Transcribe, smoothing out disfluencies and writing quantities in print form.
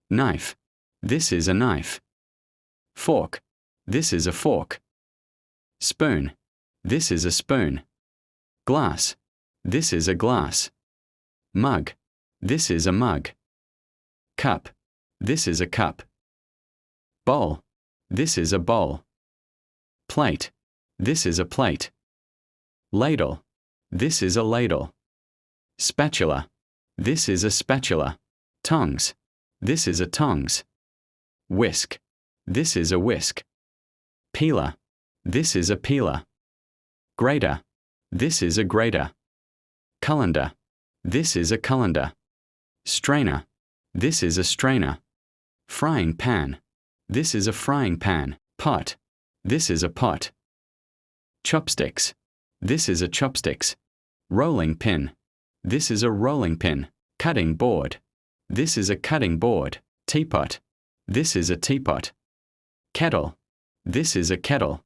Knife. This is a knife. Fork. This is a fork. Spoon. This is a spoon. Glass. This is a glass. Mug. This is a mug. Cup. This is a cup. Bowl. This is a bowl. Plate. This is a plate. Ladle. This is a ladle. Spatula. This is a spatula. Tongs. This is a tongs. Whisk. This is a whisk. Peeler. This is a peeler. Grater. This is a grater. Colander. This is a colander. Strainer. This is a strainer. Frying pan. This is a frying pan. Pot. This is a pot. Chopsticks. This is a chopsticks. Rolling pin. This is a rolling pin. Cutting board. This is a cutting board. Teapot. This is a teapot. Kettle. This is a kettle.